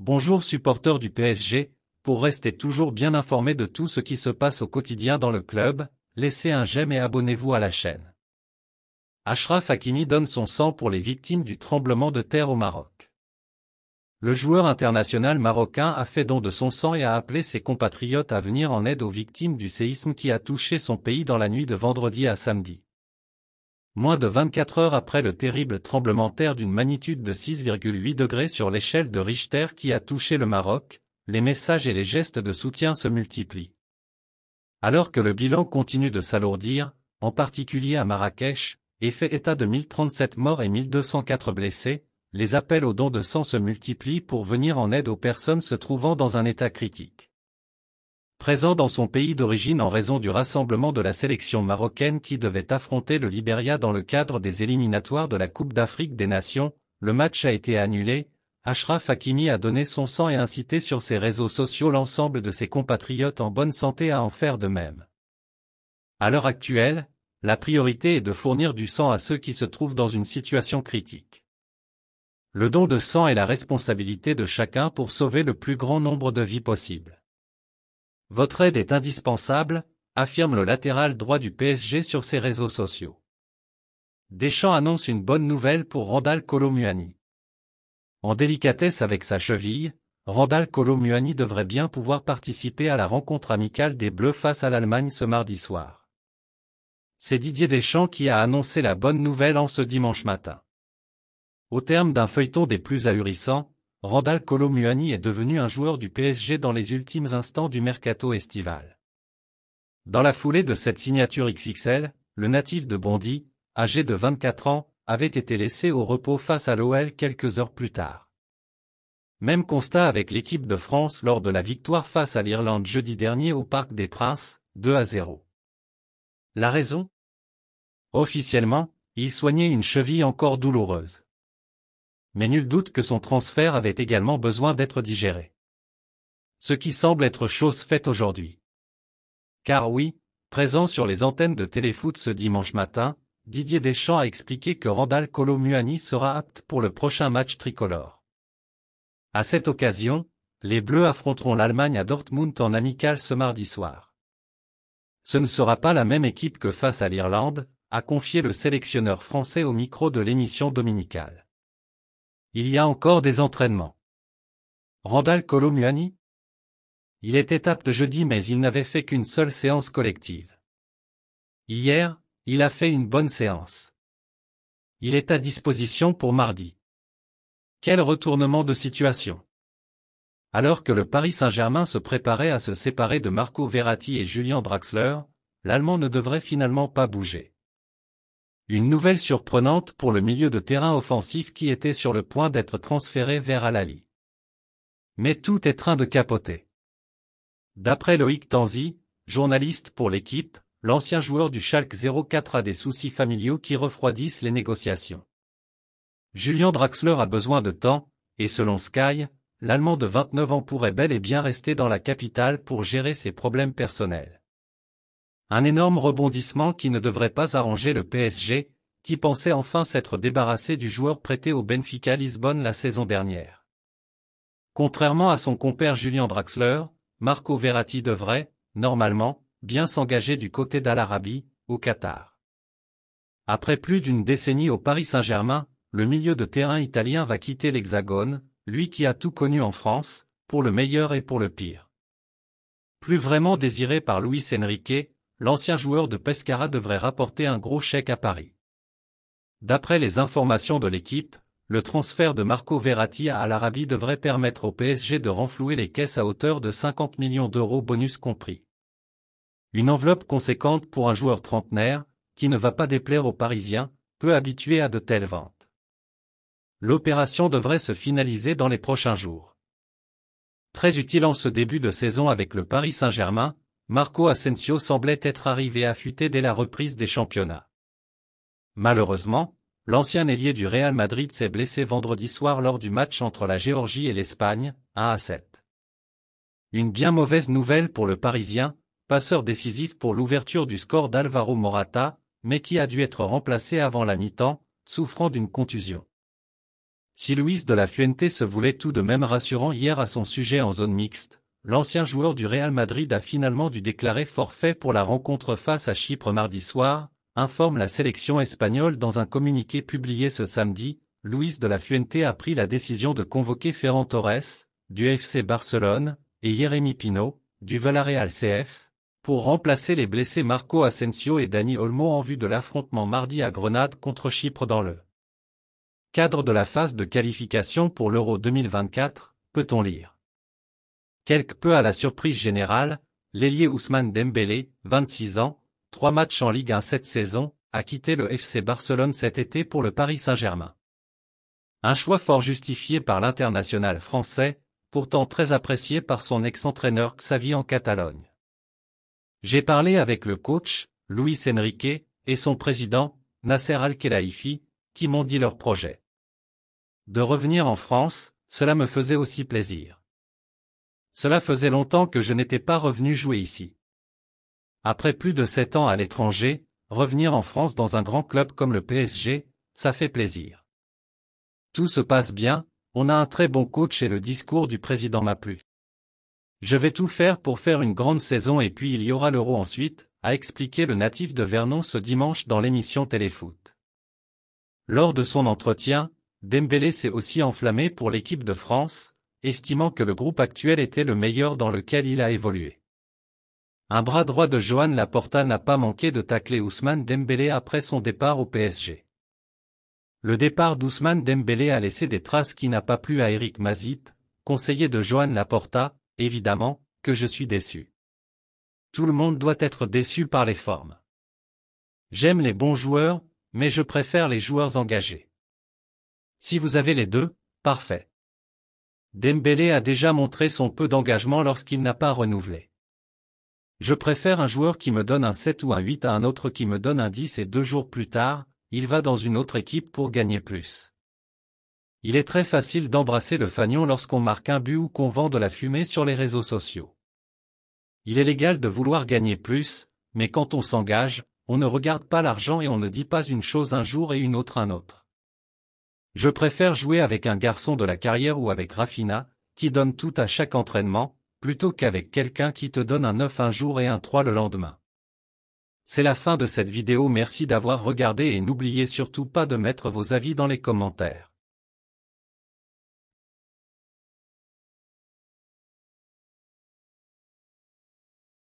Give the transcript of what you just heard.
Bonjour supporters du PSG, pour rester toujours bien informé de tout ce qui se passe au quotidien dans le club, laissez un j'aime et abonnez-vous à la chaîne. Achraf Hakimi donne son sang pour les victimes du tremblement de terre au Maroc. Le joueur international marocain a fait don de son sang et a appelé ses compatriotes à venir en aide aux victimes du séisme qui a touché son pays dans la nuit de vendredi à samedi. Moins de 24 heures après le terrible tremblement de terre d'une magnitude de 6,8 degrés sur l'échelle de Richter qui a touché le Maroc, les messages et les gestes de soutien se multiplient. Alors que le bilan continue de s'alourdir, en particulier à Marrakech, et fait état de 1037 morts et 1204 blessés, les appels aux dons de sang se multiplient pour venir en aide aux personnes se trouvant dans un état critique. Présent dans son pays d'origine en raison du rassemblement de la sélection marocaine qui devait affronter le Libéria dans le cadre des éliminatoires de la Coupe d'Afrique des Nations, le match a été annulé. Achraf Hakimi a donné son sang et incité sur ses réseaux sociaux l'ensemble de ses compatriotes en bonne santé à en faire de même. À l'heure actuelle, la priorité est de fournir du sang à ceux qui se trouvent dans une situation critique. Le don de sang est la responsabilité de chacun pour sauver le plus grand nombre de vies possible. Votre aide est indispensable, affirme le latéral droit du PSG sur ses réseaux sociaux. Deschamps annonce une bonne nouvelle pour Randal Kolo Muani. En délicatesse avec sa cheville, Randal Kolo Muani devrait bien pouvoir participer à la rencontre amicale des Bleus face à l'Allemagne ce mardi soir. C'est Didier Deschamps qui a annoncé la bonne nouvelle en ce dimanche matin. Au terme d'un feuilleton des plus ahurissants, Randal Kolo Muani est devenu un joueur du PSG dans les ultimes instants du mercato estival. Dans la foulée de cette signature XXL, le natif de Bondy, âgé de 24 ans, avait été laissé au repos face à l'OL quelques heures plus tard. Même constat avec l'équipe de France lors de la victoire face à l'Irlande jeudi dernier au Parc des Princes, 2-0. La raison ? Officiellement, il soignait une cheville encore douloureuse. Mais nul doute que son transfert avait également besoin d'être digéré. Ce qui semble être chose faite aujourd'hui. Car oui, présent sur les antennes de Téléfoot ce dimanche matin, Didier Deschamps a expliqué que Randal Kolo Muani sera apte pour le prochain match tricolore. À cette occasion, les Bleus affronteront l'Allemagne à Dortmund en amical ce mardi soir. Ce ne sera pas la même équipe que face à l'Irlande, a confié le sélectionneur français au micro de l'émission dominicale. Il y a encore des entraînements. Randal Kolo Muani ? Il était apte jeudi mais il n'avait fait qu'une seule séance collective. Hier, il a fait une bonne séance. Il est à disposition pour mardi. Quel retournement de situation! Alors que le Paris Saint-Germain se préparait à se séparer de Marco Verratti et Julian Draxler, l'Allemand ne devrait finalement pas bouger. Une nouvelle surprenante pour le milieu de terrain offensif qui était sur le point d'être transféré vers Al-Ahly. Mais tout est train de capoter. D'après Loïc Tanzi, journaliste pour l'équipe, l'ancien joueur du Schalke 04 a des soucis familiaux qui refroidissent les négociations. Julian Draxler a besoin de temps, et selon Sky, l'Allemand de 29 ans pourrait bel et bien rester dans la capitale pour gérer ses problèmes personnels. Un énorme rebondissement qui ne devrait pas arranger le PSG, qui pensait enfin s'être débarrassé du joueur prêté au Benfica Lisbonne la saison dernière. Contrairement à son compère Julian Draxler, Marco Verratti devrait, normalement, bien s'engager du côté d'Al-Arabi, au Qatar. Après plus d'une décennie au Paris Saint-Germain, le milieu de terrain italien va quitter l'Hexagone, lui qui a tout connu en France, pour le meilleur et pour le pire. Plus vraiment désiré par Luis Enrique, l'ancien joueur de Pescara devrait rapporter un gros chèque à Paris. D'après les informations de l'équipe, le transfert de Marco Verratti à Al-Arabi devrait permettre au PSG de renflouer les caisses à hauteur de 50 millions d'euros bonus compris. Une enveloppe conséquente pour un joueur trentenaire, qui ne va pas déplaire aux Parisiens, peu habitués à de telles ventes. L'opération devrait se finaliser dans les prochains jours. Très utile en ce début de saison avec le Paris Saint-Germain, Marco Asensio semblait être arrivé affûté dès la reprise des championnats. Malheureusement, l'ancien ailier du Real Madrid s'est blessé vendredi soir lors du match entre la Géorgie et l'Espagne, 1-7. Une bien mauvaise nouvelle pour le Parisien, passeur décisif pour l'ouverture du score d'Alvaro Morata, mais qui a dû être remplacé avant la mi-temps, souffrant d'une contusion. Si Luis de la Fuente se voulait tout de même rassurant hier à son sujet en zone mixte, l'ancien joueur du Real Madrid a finalement dû déclarer forfait pour la rencontre face à Chypre mardi soir, informe la sélection espagnole dans un communiqué publié ce samedi. Luis de la Fuente a pris la décision de convoquer Ferran Torres, du FC Barcelone, et Jérémy Pino, du Villarreal CF, pour remplacer les blessés Marco Asensio et Dani Olmo en vue de l'affrontement mardi à Grenade contre Chypre dans le cadre de la phase de qualification pour l'Euro 2024, peut-on lire. Quelque peu à la surprise générale, l'ailier Ousmane Dembélé, 26 ans, 3 matchs en Ligue 1 cette saison, a quitté le FC Barcelone cet été pour le Paris Saint-Germain. Un choix fort justifié par l'international français, pourtant très apprécié par son ex-entraîneur Xavi en Catalogne. J'ai parlé avec le coach, Luis Enrique, et son président, Nasser Al-Khelaifi, qui m'ont dit leur projet. De revenir en France, cela me faisait aussi plaisir. Cela faisait longtemps que je n'étais pas revenu jouer ici. Après plus de 7 ans à l'étranger, revenir en France dans un grand club comme le PSG, ça fait plaisir. Tout se passe bien, on a un très bon coach et le discours du président m'a plu. Je vais tout faire pour faire une grande saison et puis il y aura l'Euro ensuite, a expliqué le natif de Vernon ce dimanche dans l'émission Téléfoot. Lors de son entretien, Dembélé s'est aussi enflammé pour l'équipe de France, estimant que le groupe actuel était le meilleur dans lequel il a évolué. Un bras droit de Joan Laporta n'a pas manqué de tacler Ousmane Dembélé après son départ au PSG. Le départ d'Ousmane Dembélé a laissé des traces qui n'a pas plu à Eric Mazip, conseiller de Joan Laporta, évidemment, que je suis déçu. Tout le monde doit être déçu par les formes. J'aime les bons joueurs, mais je préfère les joueurs engagés. Si vous avez les deux, parfait. Dembélé a déjà montré son peu d'engagement lorsqu'il n'a pas renouvelé. Je préfère un joueur qui me donne un 7 ou un 8 à un autre qui me donne un 10 et 2 jours plus tard, il va dans une autre équipe pour gagner plus. Il est très facile d'embrasser le fanion lorsqu'on marque un but ou qu'on vend de la fumée sur les réseaux sociaux. Il est légal de vouloir gagner plus, mais quand on s'engage, on ne regarde pas l'argent et on ne dit pas une chose un jour et une autre un autre. Je préfère jouer avec un garçon de la carrière ou avec Rafinha, qui donne tout à chaque entraînement, plutôt qu'avec quelqu'un qui te donne un 9 un jour et un 3 le lendemain. C'est la fin de cette vidéo, merci d'avoir regardé et n'oubliez surtout pas de mettre vos avis dans les commentaires.